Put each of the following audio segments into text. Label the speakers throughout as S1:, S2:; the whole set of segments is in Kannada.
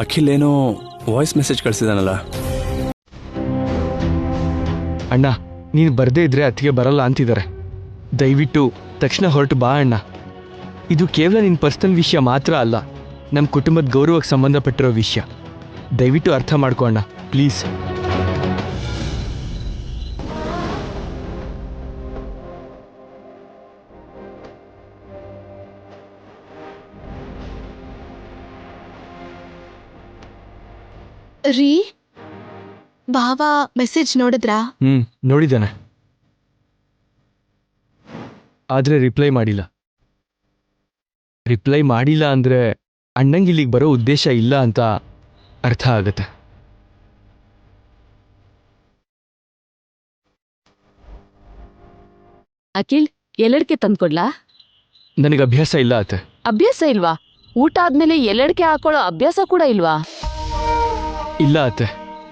S1: ಅಖಿಲ್ ಏನೋ ವಾಯ್ಸ್ ಮೆಸೇಜ್ ಕಳಿಸಿದಾನಲ್ಲ.
S2: ಅಣ್ಣ, ನೀನು ಬರದೇ ಇದ್ರೆ ಅತ್ತಿಗೆ ಬರಲ್ಲ ಅಂತಿದ್ದಾರೆ. ದಯವಿಟ್ಟು ತಕ್ಷಣ ಹೊರಟು ಬಾ ಅಣ್ಣ. ಇದು ಕೇವಲ ನಿನ್ನ ಪರ್ಸನಲ್ ವಿಷಯ ಮಾತ್ರ ಅಲ್ಲ, ನಮ್ಮ ಕುಟುಂಬದ ಗೌರವಕ್ಕೆ ಸಂಬಂಧಪಟ್ಟಿರೋ ವಿಷಯ. ದಯವಿಟ್ಟು ಅರ್ಥ ಮಾಡ್ಕೊ ಅಣ್ಣ, ಪ್ಲೀಸ್.
S3: ರೀ, ಭಾವ ಮೆಸೇಜ್ ನೋಡಿದ್ರಾ?
S2: ನೋಡಿದ್ದಾನೆ, ಆದರೆ ರಿಪ್ಲೈ ಮಾಡಿಲ್ಲ ಅಂದರೆ ಅಣ್ಣಂಗೆ ಇಲ್ಲಿಗೆ ಬರೋ ಉದ್ದೇಶ ಇಲ್ಲ ಅಂತ ಅರ್ಥ ಆಗತ್ತೆ.
S4: ಅಖಿಲ್, ಎಲ್ಲಡಿಕೆ ತಂದ್ಕೊಡ್ಲಾ?
S2: ನನಗೆ ಅಭ್ಯಾಸ ಇಲ್ಲ ಅತ್ತೆ.
S4: ಅಭ್ಯಾಸ ಇಲ್ವಾ? ಊಟ ಆದ್ಮೇಲೆ ಎಲ್ಲಡಿಕೆ ಹಾಕೊಳ್ಳೋ ಅಭ್ಯಾಸ ಕೂಡ ಇಲ್ವಾ?
S2: ಇಲ್ಲ ಅತ್ತೆ.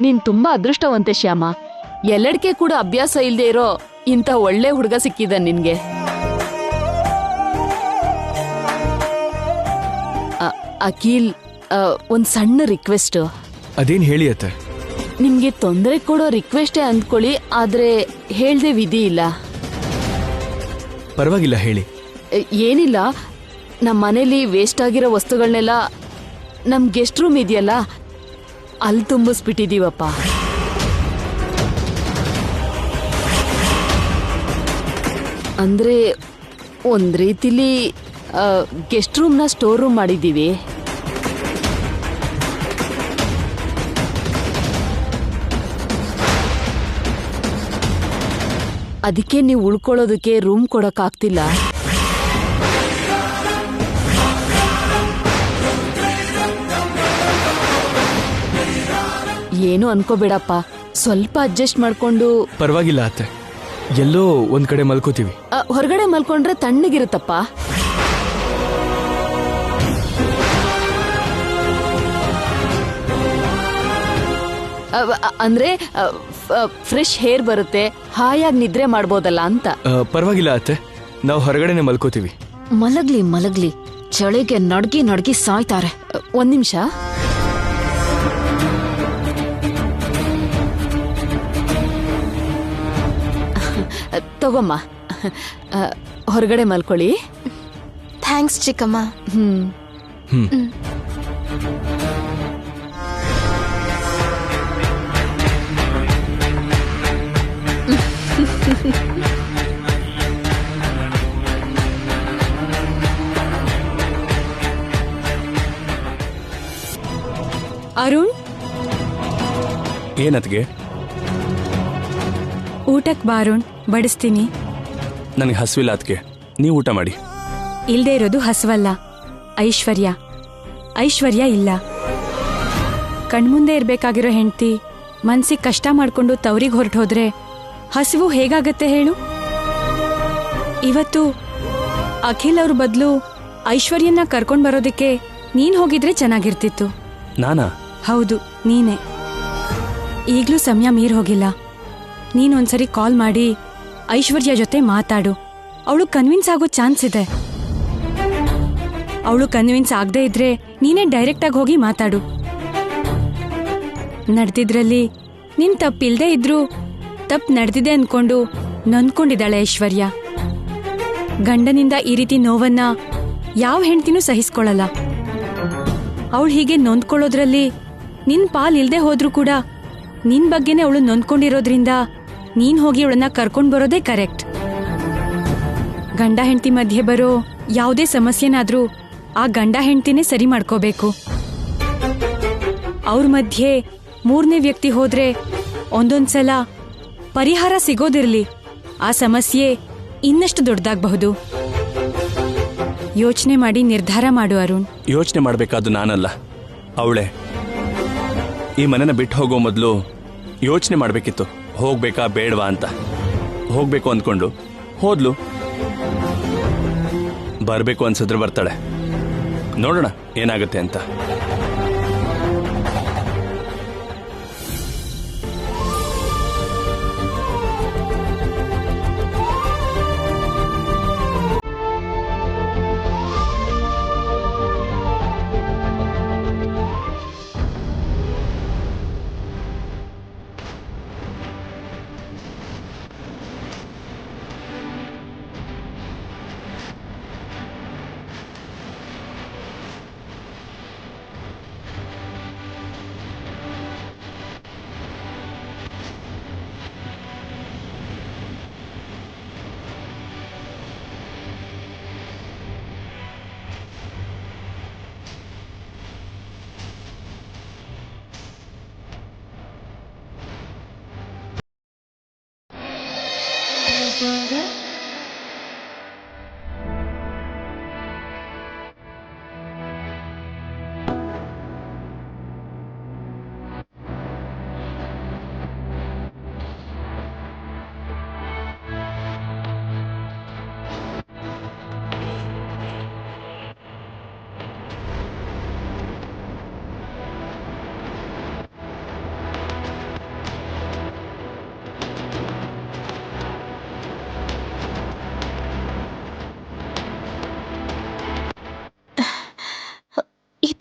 S4: ನೀನ್ ತುಂಬಾ ಅದೃಷ್ಟವಂತೆ ಶ್ಯಾಮ. ಎಲ್ಲಡಿಕೆ ಕೂಡ ಅಭ್ಯಾಸ ಇಲ್ದೇ ಇರೋ ಇಂಥ ಒಳ್ಳೆ ಹುಡುಗ ಸಿಕ್ಕಿದ ನಿನ್ಗೆ. ಅಖಿಲ್, ಒಂದ್ ಸಣ್ಣ ರಿಕ್ವೆಸ್ಟ್.
S2: ಅದೇನು ಹೇಳಿ ಅತ್ತೆ?
S4: ನಿಮ್ಗೆ ತೊಂದರೆ ಕೊಡೋ ರಿಕ್ವೆಸ್ಟೇ ಅಂದ್ಕೊಳ್ಳಿ, ಆದ್ರೆ ಹೇಳ್ದೆ ವಿಧಿ ಇಲ್ಲ.
S2: ಪರವಾಗಿಲ್ಲ, ಹೇಳಿ.
S4: ಏನಿಲ್ಲ, ನಮ್ಮ ಮನೇಲಿ ವೇಸ್ಟ್ ಆಗಿರೋ ವಸ್ತುಗಳನ್ನೆಲ್ಲ ನಮ್ ಗೆಸ್ಟ್ ರೂಮ್ ಇದೆಯಲ್ಲ, ಅಲ್ಲಿ ತುಂಬಿಸ್ಬಿಟ್ಟಿದೀವಪ್ಪ. ಅಂದ್ರೆ ಒಂದ್ ರೀತಿಲಿ ಗೆಸ್ಟ್ ರೂಮ್ನ ಸ್ಟೋರ್ ರೂಮ್ ಮಾಡಿದ್ದೀವಿ. ಅದಕ್ಕೆ ನೀವು ಉಳ್ಕೊಳ್ಳೋದಕ್ಕೆ ರೂಮ್ ಕೊಡಕ್ಕಾಗ್ತಿಲ್ಲ. ಏನು ಅನ್ಕೋಬೇಡಪ್ಪ, ಸ್ವಲ್ಪ ಅಡ್ಜಸ್ಟ್ ಮಾಡ್ಕೊಂಡು.
S2: ಪರವಾಗಿಲ್ಲ ಅತ್ತೆ, ಎಲ್ಲೋ ಒಂದ್ ಕಡೆ ಮಲ್ಕೋತೀವಿ.
S4: ಹೊರಗಡೆ ಮಲ್ಕೊಂಡ್ರೆ ತಣ್ಣಗಿರುತ್ತಪ್ಪ. ಅಂದ್ರೆ ಫ್ರೆಶ್ ಹೇರ್ ಬರುತ್ತೆ, ಹಾಯಾಗಿ ನಿದ್ರೆ ಮಾಡ್ಬೋದಲ್ಲ ಅಂತ.
S2: ಪರವಾಗಿಲ್ಲ ಅತ್ತೆ, ನಾವು ಹೊರಗಡೆನೆ ಮಲ್ಕೋತೀವಿ.
S5: ಮಲಗ್ಲಿ, ಚಳಿಗೆ ನಡ್ಗಿ ಸಾಯ್ತಾರೆ.
S4: ಒಂದ್ ನಿಮಿಷ. ತಗೊಮ್ಮ, ಹೊರಗಡೆ ಮಲ್ಕೊಳ್ಳಿ.
S3: ಥ್ಯಾಂಕ್ಸ್ ಚಿಕ್ಕಮ್ಮ.
S6: ಅರುಣ್,
S1: ಏನತ್ಗೆ?
S6: ಊಟಕ್ಕೆ ಬಾ ಅರುಣ್, ಬಡಿಸ್ತೀನಿ.
S1: ನನಗೆ ಹಸುವಿಲ್ಲ ಅದಕ್ಕೆ, ನೀವು ಊಟ ಮಾಡಿ.
S6: ಇಲ್ದೇ ಇರೋದು ಹಸುವಲ್ಲ, ಐಶ್ವರ್ಯ ಇಲ್ಲ. ಕಣ್ಮುಂದೆ ಇರ್ಬೇಕಾಗಿರೋ ಹೆಂಡತಿ ಮನ್ಸಿಗೆ ಕಷ್ಟ ಮಾಡ್ಕೊಂಡು ತವರಿಗೆ ಹೊರಟೋದ್ರೆ ಹಸಿವು ಹೇಗಾಗತ್ತೆ ಹೇಳು? ಇವತ್ತು ಅಖಿಲ್ ಅವ್ರ ಬದಲು ಐಶ್ವರ್ಯನ ಕರ್ಕೊಂಡ್ ಬರೋದಕ್ಕೆ ನೀನ್ ಹೋಗಿದ್ರೆ ಚೆನ್ನಾಗಿರ್ತಿತ್ತು.
S1: ನಾನಾ?
S6: ಹೌದು, ನೀನೇ. ಈಗ್ಲೂ ಸಮಯ ಮೀರ್ ಹೋಗಿಲ್ಲ. ನೀನೊಂದ್ಸರಿ ಕಾಲ್ ಮಾಡಿ ಐಶ್ವರ್ಯ ಜೊತೆ ಮಾತಾಡು. ಅವಳು ಕನ್ವಿನ್ಸ್ ಆಗೋ ಚಾನ್ಸ್ ಇದೆ. ಅವಳು ಕನ್ವಿನ್ಸ್ ಆಗದೆ ಇದ್ರೆ ನೀನೇ ಡೈರೆಕ್ಟ್ ಆಗಿ ಹೋಗಿ ಮಾತಾಡು. ನಡೆದಿದ್ರಲ್ಲಿ ನಿನ್ ತಪ್ಪಿಲ್ದೇ ಇದ್ರು ತಪ್ಪು ನಡೆದಿದೆ ಅನ್ಕೊಂಡು ನೊಂದ್ಕೊಂಡಿದ್ದಾಳೆ ಐಶ್ವರ್ಯ. ಗಂಡನಿಂದ ಈ ರೀತಿ ನೋವನ್ನ ಯಾವ ಹೆಂಡ್ತಿನೂ ಸಹಿಸ್ಕೊಳ್ಳಲ್ಲ. ಅವಳು ಹೀಗೆ ನೊಂದ್ಕೊಳ್ಳೋದ್ರಲ್ಲಿ ನಿನ್ ಪಾಲ್ ಇಲ್ದೇ ಹೋದ್ರೂ ಕೂಡ ನಿನ್ ಬಗ್ಗೆನೇ ಅವಳು ನೊಂದ್ಕೊಂಡಿರೋದ್ರಿಂದ ನೀನ್ ಹೋಗಿ ಅವಳನ್ನ ಕರ್ಕೊಂಡ್ ಬರೋದೇ ಕರೆಕ್ಟ್. ಗಂಡ ಹೆಂಡತಿ ಮಧ್ಯೆ ಬರೋ ಯಾವುದೇ ಸಮಸ್ಯೆನಾದ್ರೂ ಆ ಗಂಡ ಹೆಂಡತಿನೇ ಸರಿ ಮಾಡ್ಕೋಬೇಕು. ಅವ್ರ ಮಧ್ಯೆ ಮೂರನೇ ವ್ಯಕ್ತಿ ಹೋದ್ರೆ ಒಂದೊಂದ್ಸಲ ಪರಿಹಾರ ಸಿಗೋದಿರ್ಲಿ, ಆ ಸಮಸ್ಯೆ ಇನ್ನಷ್ಟು ದೊಡ್ಡದಾಗಬಹುದು. ಯೋಚನೆ ಮಾಡಿ ನಿರ್ಧಾರ ಮಾಡು ಅರುಣ್.
S1: ಯೋಚನೆ ಮಾಡಬೇಕಾದ್ದು ನಾನಲ್ಲ, ಅವಳೇ. ಈ ಮನೆನ ಬಿಟ್ಟು ಹೋಗೋ ಮೊದಲು ಯೋಚನೆ ಮಾಡಬೇಕಿತ್ತು, ಹೋಗ್ಬೇಕಾ ಬೇಡವಾ ಅಂತ. ಹೋಗ್ಬೇಕು ಅಂದ್ಕೊಂಡು ಹೋದ್ಲು. ಬರಬೇಕು ಅನ್ಸಿದ್ರೆ ಬರ್ತಾಳೆ, ನೋಡೋಣ ಏನಾಗುತ್ತೆ ಅಂತ.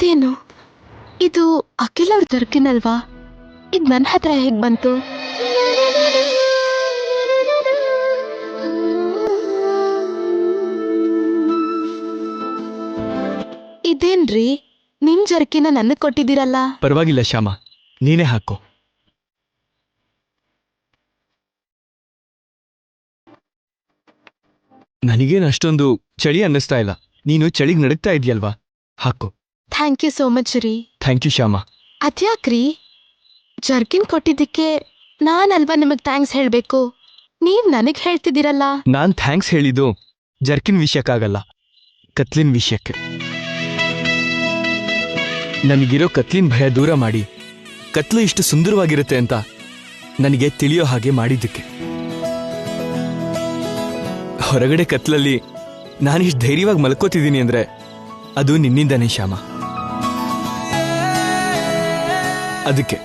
S3: ಇದೇನು ಇದು ಅಖಿಲ್ ಅವ್ರ ದೊರಕಿನಲ್ವಾ? ಇದು ನನ್ನ ಹತ್ರ ಹೇಗ್ ಬಂತು? ಇದೇನ್ರಿ ನಿಮ್ ಜರ್ಕಿನ ನನಗ್ ಕೊಟ್ಟಿದ್ದೀರಲ್ಲ?
S2: ಪರವಾಗಿಲ್ಲ ಶ್ಯಾಮ, ನೀನೇ ಹಾಕೋ. ನನಗೇನು ಅಷ್ಟೊಂದು ಚಳಿ ಅನ್ನಿಸ್ತಾ ಇಲ್ಲ. ನೀನು ಚಳಿಗೆ ನಡುಗ್ತಾ ಇದೆಯಲ್ವಾ? ಹಾಕೋ.
S3: ಥ್ಯಾಂಕ್ ಯು ಸೋ ಮಚ್ ರೀ.
S2: Thank you Shyama.
S3: ಅದ್ಯಾಕ್ರಿ ಜರ್ಕಿನ್ ಕೊಟ್ಟಿದ್ದಕ್ಕೆ ನಾನಲ್ವಾ ನಿಮಗ್ ಥ್ಯಾಂಕ್ಸ್ ಹೇಳ್ಬೇಕು? ನೀವ್ ನನಗ್ ಹೇಳ್ತಿದ್ದೀರಲ್ಲ.
S2: ನಾನ್ ಥ್ಯಾಂಕ್ಸ್ ಹೇಳಿದ್ದು ಜರ್ಕಿನ್ ವಿಷಯಕ್ಕಾಗಲ್ಲ, ಕತ್ಲಿನ್ ವಿಷಯಕ್ಕೆ. ನನಗಿರೋ ಕತ್ಲಿನ ಭಯ ದೂರ ಮಾಡಿ ಕತ್ಲು ಇಷ್ಟು ಸುಂದರವಾಗಿರುತ್ತೆ ಅಂತ ನನಗೆ ತಿಳಿಯೋ ಹಾಗೆ ಮಾಡಿದ್ದಕ್ಕೆ. ಹೊರಗಡೆ ಕತ್ಲಲ್ಲಿ ನಾನಿಷ್ಟು ಧೈರ್ಯವಾಗಿ ಮಲ್ಕೋತಿದ್ದೀನಿ ಅಂದ್ರೆ ಅದು ನಿನ್ನಿಂದಾನೇ ಶ್ಯಾಮ. ಅದಕ್ಕೆ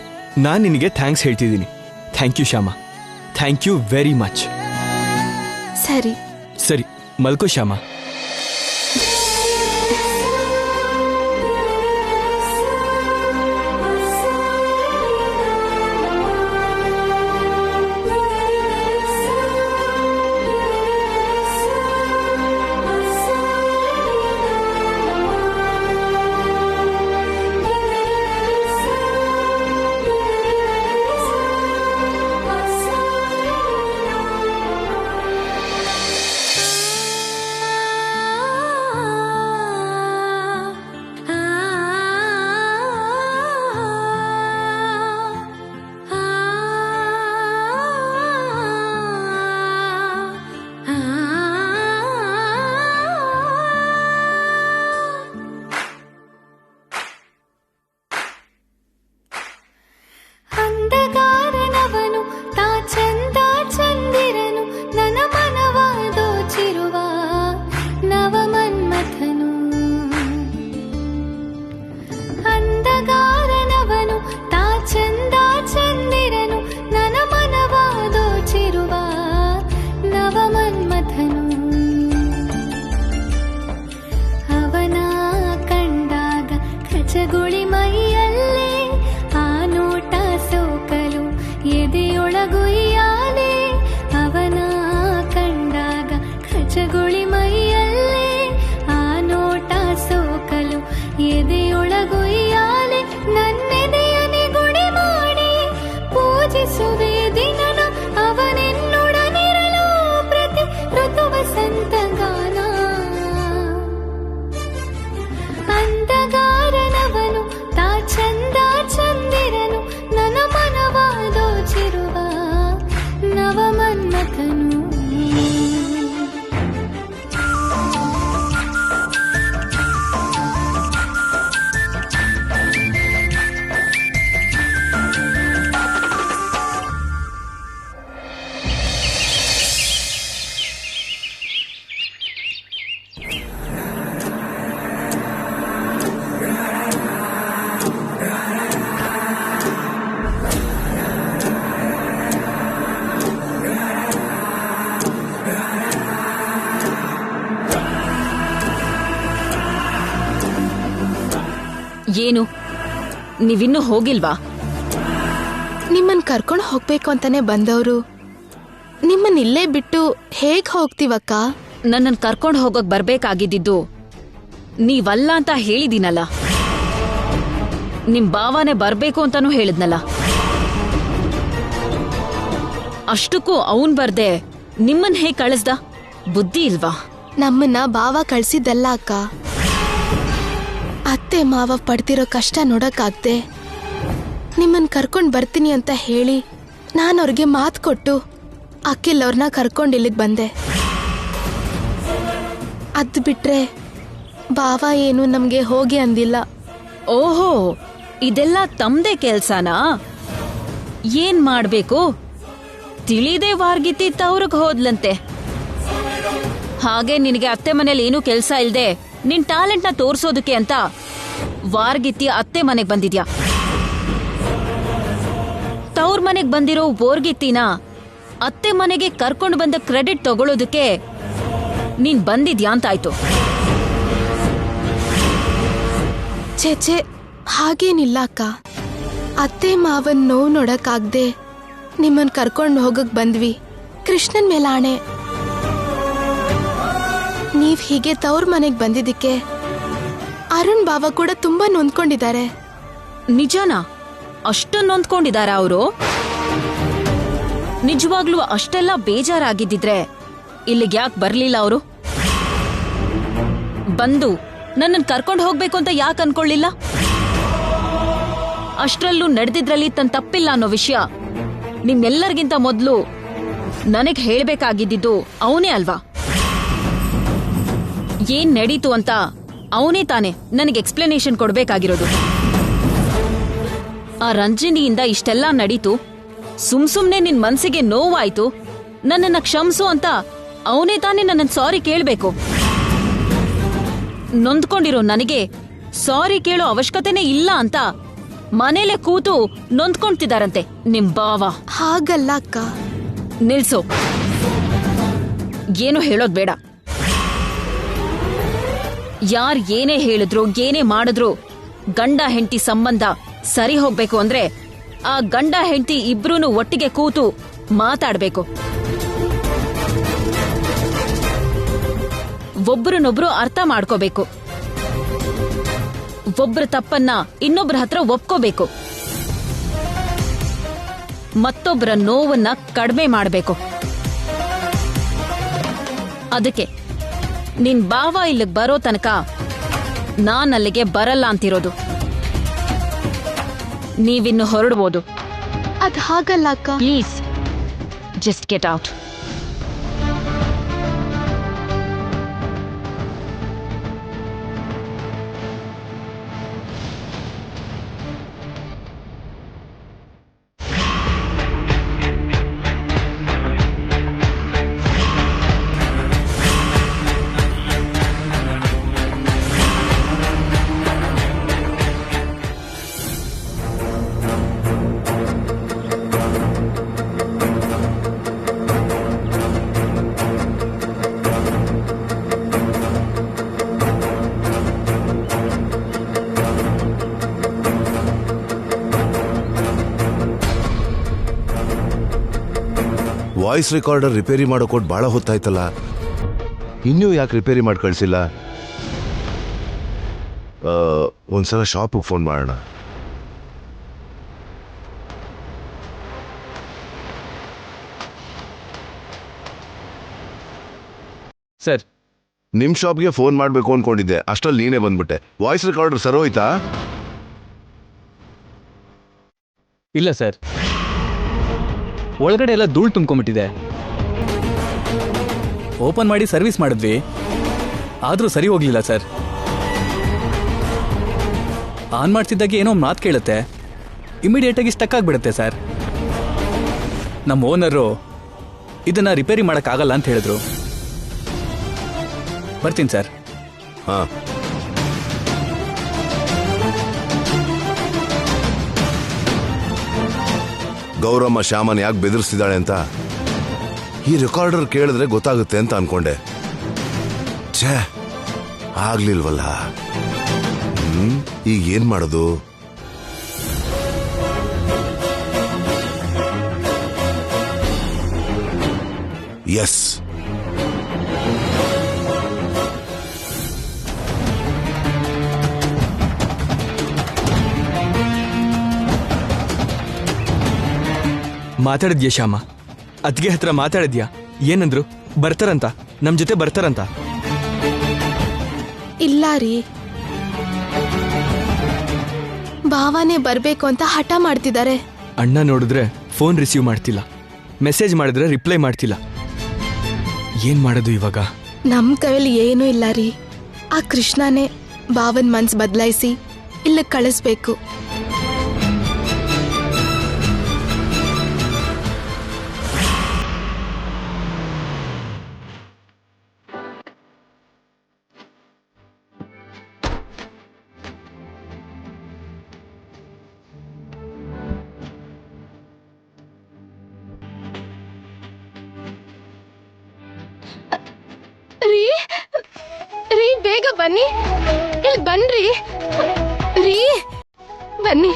S2: ನಾನು ನಿನಗೆ ಥ್ಯಾಂಕ್ಸ್ ಹೇಳ್ತಿದ್ದೀನಿ. Thank you Shyama, thank you very much.
S3: ಸರಿ
S2: ಸರಿ, ಮಲ್ಕೋ ಶ್ಯಾಮ.
S5: ಏನು, ನೀವಿನ್ನೂ ಹೋಗಿಲ್ವಾ?
S3: ನಿಮ್ಮನ್ ಕರ್ಕೊಂಡು ಹೋಗ್ಬೇಕು ಅಂತಾನೆ ಬಂದವರು. ನಿಮ್ಮನ್ ಇಲ್ಲೇ ಬಿಟ್ಟು ಹೇಗ್ ಹೋಗ್ತೀವಕ್ಕ?
S5: ನನ್ನನ್ ಕರ್ಕೊಂಡು ಹೋಗಕ್ ಬರ್ಬೇಕಾಗಿದ್ದು ನೀವಲ್ಲ ಅಂತ ಹೇಳಿದೀನಲ್ಲ. ನಿಮ್ ಭಾವನೆ ಬರ್ಬೇಕು ಅಂತಾನೂ ಹೇಳಿದ್ನಲ್ಲ. ಅಷ್ಟಕ್ಕೂ ಅವನ್ ಬರ್ದೆ ನಿಮ್ಮನ್ ಹೇಗ್ ಕಳಿಸ್ದ? ಬುದ್ಧಿ ಇಲ್ವಾ?
S3: ನಮ್ಮನ್ನ ಭಾವ ಕಳ್ಸಿದ್ದಲ್ಲ ಅಕ್ಕ. ಅತ್ತೆ ಮಾವ ಪಡ್ತಿರೋ ಕಷ್ಟ ನೋಡಕ್ಕಾಗ್ದೆ ನಿಮ್ಮನ್ ಕರ್ಕೊಂಡ್ ಬರ್ತೀನಿ ಅಂತ ಹೇಳಿ ನಾನು ಅವ್ರಿಗೆ ಮಾತು ಕೊಟ್ಟು ಅಖಿಲ್ ಅವ್ರನ್ನ ಕರ್ಕೊಂಡು ಇಲ್ಲಿಗೆ ಬಂದೆ. ಅದ್ ಬಿಟ್ರೆ ಭಾವ ಏನು ನಮ್ಗೆ ಹೋಗಿ ಅಂದಿಲ್ಲ.
S5: ಓಹೋ, ಇದೆಲ್ಲ ತಮ್ದೇ ಕೆಲ್ಸನಾ? ಏನ್ ಮಾಡ್ಬೇಕು ತಿಳಿದೇ ವಾರ್ಗಿತ್ತಿ ತವ್ರಿಗೆ ಹೋದ್ಲಂತೆ. ಹಾಗೆ ನಿನಗೆ ಅತ್ತೆ ಮನೇಲಿ ಏನೂ ಕೆಲ್ಸ ಇಲ್ದೆ ನಿನ್ ಟ್ಯಾಲೆಂಟ್ನ ತೋರ್ಸೋದಕ್ಕೆ ಅಂತ ವಾರ್ಗಿತ್ತಿ ಅತ್ತೆ ಮನೆಗ್ ಬಂದಿದ್ಯಾ? ತವ್ರ ಮನೆಗ್ ಬಂದಿರೋ ಬೋರ್ಗಿತ್ತಿನ ಅತ್ತೆ ಮನೆಗೆ ಕರ್ಕೊಂಡು ಬಂದ ಕ್ರೆಡಿಟ್ ತಗೊಳ್ಳೋದಕ್ಕೆ ನೀನ್ ಬಂದಿದ್ಯಾ ಅಂತಾಯ್ತು.
S3: ಛೇ ಹಾಗೇನಿಲ್ಲ ಅಕ್ಕ. ಅತ್ತೆ ಮಾವನ್ ನೋವು ನೋಡಕ್ಕಾಗ್ದೆ ನಿಮ್ಮನ್ ಕರ್ಕೊಂಡು ಹೋಗಕ್ ಬಂದ್ವಿ. ಕೃಷ್ಣನ್ ಮೇಲೆ ಆಣೆ. ನೀವ್ ಹೀಗೆ ತವ್ರ ಮನೆಗ್ ಬಂದಿದ್ದಕ್ಕೆ ಅರುಣ್ ಬಾವ ಕೂಡ ತುಂಬಾ ನೊಂದ್ಕೊಂಡಿದ್ದಾರೆ.
S5: ನಿಜನಾ? ಅಷ್ಟೊಂದು ನೊಂದ್ಕೊಂಡಿದಾರ ಅವರು? ನಿಜವಾಗ್ಲೂ ಅಷ್ಟೆಲ್ಲ ಬೇಜಾರಾಗಿದ್ದಿದ್ರೆ ಇಲ್ಲಿಗೆ ಯಾಕೆ ಬರ್ಲಿಲ್ಲ ಅವರು? ಬಂದು ನನ್ನನ್ನು ಕರ್ಕೊಂಡು ಹೋಗ್ಬೇಕು ಅಂತ ಯಾಕೆ ಅನ್ಕೊಳ್ಳಿಲ್ಲ? ಅಷ್ಟ್ರಲ್ಲೂ ನಡೆದಿದ್ರಲ್ಲಿ ತನ್ನ ತಪ್ಪಿಲ್ಲ ಅನ್ನೋ ವಿಷಯ ನಿಮ್ಮೆಲ್ಲರಿಗಿಂತ ಮೊದಲು ನನಗ್ ಹೇಳ್ಬೇಕಾಗಿದ್ದು ಅವನೇ ಅಲ್ವಾ? ಏನ್ ನಡೀತು ಅಂತ ಅವನೇ ತಾನೆ ನನಗೆ ಎಕ್ಸ್ಪ್ಲನೇಷನ್ ಕೊಡ್ಬೇಕಾಗಿರೋದು. ಆ ರಂಜಿನಿಯಿಂದ ಇಷ್ಟೆಲ್ಲ ನಡೀತು, ಸುಮ್ನೆ ನಿನ್ ಮನ್ಸಿಗೆ ನೋವಾಯ್ತು, ನನ್ನನ್ನ ಕ್ಷಮಿಸು ಅಂತ ಅವನೇ ತಾನೇ ನನ್ನ ಸಾರಿ ಕೇಳ್ಬೇಕು. ನೊಂದ್ಕೊಂಡಿರೋ ನನಗೆ ಸಾರಿ ಕೇಳೋ ಅವಶ್ಯಕತೆನೇ ಇಲ್ಲ ಅಂತ ಮನೇಲೆ ಕೂತು ನೊಂದ್ಕೊಂತಿದಾರಂತೆ ನಿಮ್ ಬಾವ.
S3: ಹಾಗಲ್ಲ ಅಕ್ಕ.
S5: ನಿಲ್ಸು, ಏನು ಹೇಳೋದ್ ಬೇಡ. ಯಾರ್ ಏನೇ ಹೇಳಿದ್ರು ಏನೇ ಮಾಡಿದ್ರು ಗಂಡ ಹೆಂಡತಿ ಸಂಬಂಧ ಸರಿ ಹೋಗ್ಬೇಕು ಅಂದ್ರೆ ಆ ಗಂಡ ಹೆಂಡತಿ ಇಬ್ರೂನು ಒಟ್ಟಿಗೆ ಕೂತು ಮಾತಾಡ್ಬೇಕು. ಒಬ್ರನ್ನೊಬ್ರು ಅರ್ಥ ಮಾಡ್ಕೋಬೇಕು. ಒಬ್ರ ತಪ್ಪನ್ನ ಇನ್ನೊಬ್ರ ಹತ್ರ ಒಪ್ಕೋಬೇಕು. ಮತ್ತೊಬ್ರ ನೋವನ್ನ ಕಡಿಮೆ ಮಾಡಬೇಕು. ಅದಕ್ಕೆ ನಿನ್ ಬಾವ ಇಲ್ಲಿಗೆ ಬರೋ ತನಕ ನಾನ್ ಅಲ್ಲಿಗೆ ಬರಲ್ಲ ಅಂತಿರೋದು. ನೀವಿನ್ನು ಹೊರಡ್ಬೋದು.
S3: ಅದ್ ಹಾಗಲ್ಲ ಅಕ್ಕ.
S5: Please just get out.
S7: Voice recorder repair ಮಾಡೋಕೊಟ್ಟು ಭಾಳ ಹೊತ್ತಾಯ್ತಲ್ಲ, ಇನ್ನೂ ಯಾಕೆ ರಿಪೇರಿ ಮಾಡಿ ಕಳಿಸಿಲ್ಲ? ಒಂದ್ಸಲ ಶಾಪಿಗೆ ಫೋನ್ ಮಾಡೋಣ.
S2: ಸರ್,
S7: ನಿಮ್ಮ ಶಾಪ್ಗೆ ಫೋನ್ ಮಾಡಬೇಕು ಅಂದ್ಕೊಂಡಿದ್ದೆ, ಅಷ್ಟರಲ್ಲಿ ನೀನೇ ಬಂದ್ಬಿಟ್ಟೆ. ವಾಯ್ಸ್ ರೆಕಾರ್ಡರ್ ಸರೋಯ್ತಾ?
S2: ಇಲ್ಲ ಸರ್, ಒಳಗಡೆ ಎಲ್ಲ ಧೂಳು ತುಂಬ್ಕೊಂಡ್ಬಿಟ್ಟಿದೆ.
S1: ಓಪನ್ ಮಾಡಿ ಸರ್ವಿಸ್ ಮಾಡಿದ್ವಿ, ಆದರೂ ಸರಿ ಹೋಗ್ಲಿಲ್ಲ ಸರ್. ಆನ್ ಮಾಡ್ತಿದ್ದಾಗೆ ಏನೋ ಮಾತು ಕೇಳುತ್ತೆ, ಇಮಿಡಿಯೇಟಾಗಿ ಸ್ಟಕ್ ಆಗಿಬಿಡುತ್ತೆ ಸರ್. ನಮ್ಮ ಓನರು ಇದನ್ನು ರಿಪೇರಿ ಮಾಡೋಕ್ಕಾಗಲ್ಲ ಅಂತ ಹೇಳಿದ್ರು. ಬರ್ತೀನಿ ಸರ್.
S7: ಹಾಂ, ಗೌರಮ್ಮ ಶ್ಯಾಮನ್ ಯಾಕೆ ಬೆದರಿಸ್ತಿದ್ದಾಳೆ ಅಂತ ಈ ರೆಕಾರ್ಡರ್ ಕೇಳಿದ್ರೆ ಗೊತ್ತಾಗುತ್ತೆ ಅಂತ ಅನ್ಕೊಂಡೆ. ಛೇ, ಆಗ್ಲಿಲ್ವಲ್ಲ. ಈಗ ಏನ್ ಮಾಡೋದು? ಎಸ್,
S2: ಮಾತಾಡಿದ್ಯಾ ಶ್ಯಾಮ? ಅದ್ಗೆ ಹತ್ರ ಮಾತಾಡಿದ್ಯಾ? ಏನಂದ್ರು? ಬರ್ತಾರಂತ, ನಮ್ ಜೊತೆ ಬರ್ತಾರಂತ?
S3: ಇಲ್ಲ ರೀ, ಭಾವನೆ ಬರ್ಬೇಕು ಅಂತ ಹಠ ಮಾಡ್ತಿದ್ದಾರೆ.
S2: ಅಣ್ಣ ನೋಡಿದ್ರೆ ಫೋನ್ ರಿಸೀವ್ ಮಾಡ್ತಿಲ್ಲ, ಮೆಸೇಜ್ ಮಾಡಿದ್ರೆ ರಿಪ್ಲೈ ಮಾಡ್ತಿಲ್ಲ. ಏನ್ ಮಾಡೋದು ಇವಾಗ?
S3: ನಮ್ ಕೈಯಲ್ಲಿ ಏನೂ ಇಲ್ಲ ರೀ. ಆ ಕೃಷ್ಣನೇ ಭಾವನ್ ಮನ್ಸ್ ಬದಲಾಯಿಸಿ ಇಲ್ಲಿಗೆ ಕಳಿಸ್ಬೇಕು. ರೀ, ಬೇಗ ಬನ್ನಿ, ಇಲ್ಲಿ ಬನ್ರಿ. ರೀ ಬನ್ನಿ.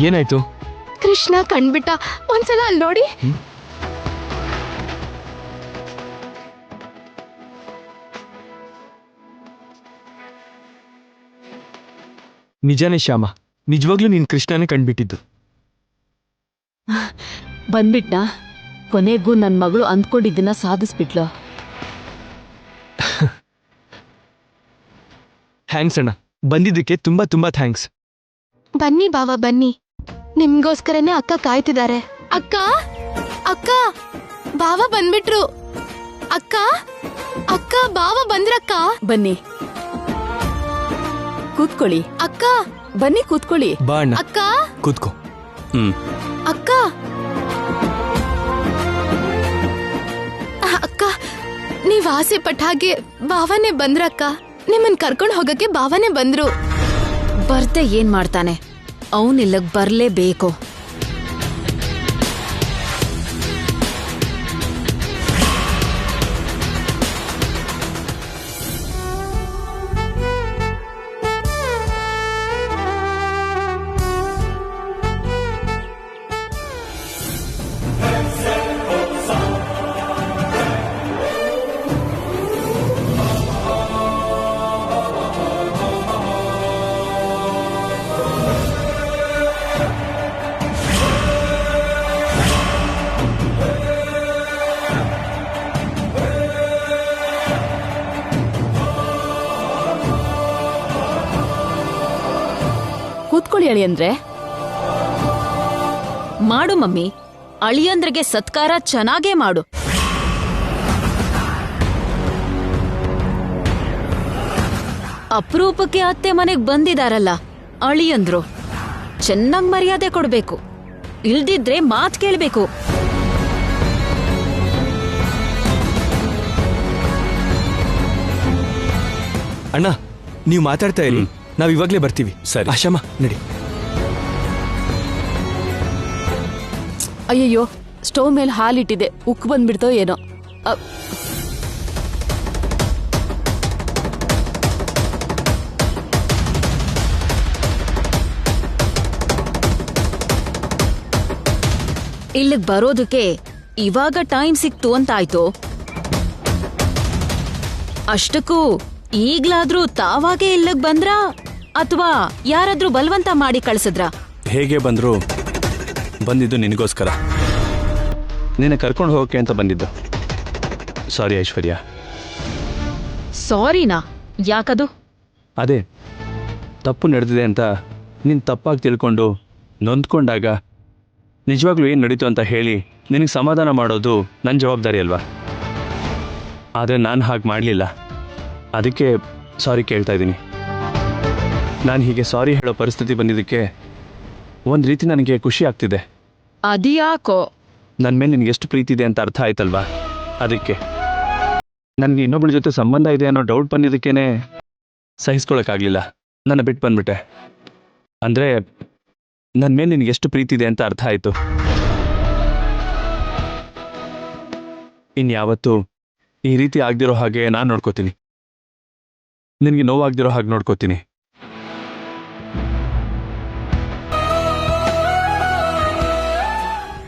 S2: ಏನಾಯ್ತು?
S3: ಕೃಷ್ಣ ಕಂಡ್ಬಿಟ್ಟ, ಒಂದ್ಸಲ ಅಲ್ಲಿ ನೋಡಿ.
S2: ನಿಜಾನೇ ಶ್ಯಾಮ, ನಿಜವಾಗ್ಲೂ ನೀನ್ ಕೃಷ್ಣನೇ ಕಂಡ್ಬಿಟ್ಟಿದ್ದು.
S4: ಬಂದ್ಬಿಟ್ನಾ? ಕೊನೆಗೂ ನನ್ ಮಗಳು ಅಂದ್ಕೊಂಡಿದ್ದನ್ನ ಸಾಧಿಸ್ಬಿಟ್ಲು.
S2: ಥ್ಯಾಂಕ್ಸ್ ಅಣ್ಣ, ಬಂದಿದ್ದಕ್ಕೆ ತುಂಬಾ ತುಂಬಾ ಥ್ಯಾಂಕ್ಸ್.
S3: ಬನ್ನಿ ಬಾವ ಬನ್ನಿ, ನಿಮ್ಗೋಸ್ಕರನೇ ಅಕ್ಕ ಕಾಯ್ತಿದ್ದಾರೆ. ಅಕ್ಕ ಅಕ್ಕ ಬಾವ ಬಂದ್ಬಿಟ್ರು. ಅಕ್ಕ ಅಕ್ಕ ಬಾವ ಬಂದ್ರಕ್ಕ.
S4: ಬನ್ನಿ ಕೂತ್ಕೊಳ್ಳಿ.
S3: ಅಕ್ಕ
S4: ಬನ್ನಿ ಕೂತ್ಕೊಳ್ಳಿ.
S2: ಬಾ ಅಣ್ಣ,
S3: ಅಕ್ಕ
S2: ಕೂತ್ಕೋ.
S3: ಅಕ್ಕ ಅಕ್ಕ ನೀವ್ ಆಸೆ ಪಟ್ಟ ಹಾಗೆ ಬಾವನೇ ಬಂದ್ರಕ್ಕ. ನಿಮ್ಮನ್ ಕರ್ಕೊಂಡು ಹೋಗಕ್ಕೆ ಬಾವನೇ ಬಂದ್ರು.
S5: ಬರ್ದೆ ಏನ್ ಮಾಡ್ತಾನೆ, ಅವನಿಲ್ಲಗ್ ಬರ್ಲೇಬೇಕು.
S4: ಕೂತ್ಕೊಳ್ಳಿ ಅಳಿಯಂದ್ರೆ.
S5: ಮಾಡು ಮಮ್ಮಿ, ಅಳಿಯಂದ್ರಿಗೆ ಸತ್ಕಾರ ಚೆನ್ನಾಗೇ ಮಾಡು. ಅಪರೂಪಕ್ಕೆ ಅತ್ತೆ ಮನೆಗ್ ಬಂದಿದಾರಲ್ಲ ಅಳಿಯಂದ್ರು, ಚೆನ್ನಾಗ್ ಮರ್ಯಾದೆ ಕೊಡ್ಬೇಕು. ಇಲ್ದಿದ್ರೆ ಮಾತ್ ಕೇಳ್ಬೇಕು.
S2: ಅಣ್ಣ, ನೀವು ಮಾತಾಡ್ತಾ ಇರಿ, ನಾವ್ ಇವಾಗ್ಲೇ ಬರ್ತೀವಿ.
S1: ಸರಿ.
S2: ಶ್ಯಾಮ ನಡಿ.
S4: ಅಯ್ಯಯ್ಯೋ, ಸ್ಟವ್ ಮೇಲೆ ಹಾಲಿಟ್ಟಿದೆ, ಉಕ್ಕು ಬಂದ್ಬಿಡ್ತೋ ಏನೋ.
S5: ಇಲ್ಲಿಗ್ ಬರೋದಕ್ಕೆ ಇವಾಗ ಟೈಮ್ ಸಿಕ್ತು ಅಂತಾಯ್ತು. ಅಷ್ಟಕ್ಕೂ ಈಗ್ಲಾದ್ರೂ ತಾವಾಗೆ ಇಲ್ಲಿಗ್ ಬಂದ್ರಾ ಅಥವಾ ಯಾರಾದ್ರೂ ಬಲವಂತ ಮಾಡಿ ಕಳ್ಸಿದ್ರಾ?
S1: ಹೇಗೆ ಬಂದ್ರು, ಬಂದಿದ್ದು ನಿನಗೋಸ್ಕರ, ನಿನ್ನ ಕರ್ಕೊಂಡು ಹೋಗೋಕೆ ಅಂತ ಬಂದಿದ್ದು. ಸಾರಿ ಐಶ್ವರ್ಯ.
S5: ಸಾರಿನಾ? ಯಾಕದು?
S1: ಅದೇ ತಪ್ಪು ನಡೆದಿದೆ ಅಂತ ನೀನು ತಪ್ಪಾಗಿ ತಿಳ್ಕೊಂಡು ನೊಂದ್ಕೊಂಡಾಗ ನಿಜವಾಗ್ಲೂ ಏನು ನಡೀತು ಅಂತ ಹೇಳಿ ನಿನಗೆ ಸಮಾಧಾನ ಮಾಡೋದು ನನ್ನ ಜವಾಬ್ದಾರಿ ಅಲ್ವಾ? ಆದರೆ ನಾನು ಹಾಗೆ ಮಾಡಲಿಲ್ಲ, ಅದಕ್ಕೆ ಸಾರಿ ಕೇಳ್ತಾ ಇದ್ದೀನಿ. ನಾನು ಹೀಗೆ ಸಾರಿ ಹೇಳೋ ಪರಿಸ್ಥಿತಿ ಬಂದಿದ್ದಕ್ಕೆ ಒಂದು ರೀತಿ ನನಗೆ ಖುಷಿ ಆಗ್ತಿದೆ.
S5: ಅದ್ಯಾಕೋ?
S1: ನನ್ನ ಮೇಲೆ ನಿನಗೆ ಎಷ್ಟು ಪ್ರೀತಿ ಇದೆ ಅಂತ ಅರ್ಥ ಆಯ್ತಲ್ವಾ? ಅದಕ್ಕೆ ನನಗೆ ಇನ್ನೊಬ್ಬಳ ಜೊತೆ ಸಂಬಂಧ ಇದೆ ಅನ್ನೋ ಡೌಟ್ ಬಂದಿದ್ದಕ್ಕೇನೆ ಸಹಿಸ್ಕೊಳಕ್ಕಾಗಲಿಲ್ಲ, ನನ್ನ ಬಿಟ್ಟು ಬಂದ್ಬಿಟ್ಟೆ. ಅಂದರೆ ನನ್ನ ಮೇಲೆ ನಿನಗೆ ಎಷ್ಟು ಪ್ರೀತಿ ಇದೆ ಅಂತ ಅರ್ಥ ಆಯಿತು. ಇನ್ಯಾವತ್ತೂ ಈ ರೀತಿ ಆಗದಿರೋ ಹಾಗೆ ನಾನು ನೋಡ್ಕೋತೀನಿ, ನಿನಗೆ ನೋವಾಗ್ದಿರೋ ಹಾಗೆ ನೋಡ್ಕೋತೀನಿ.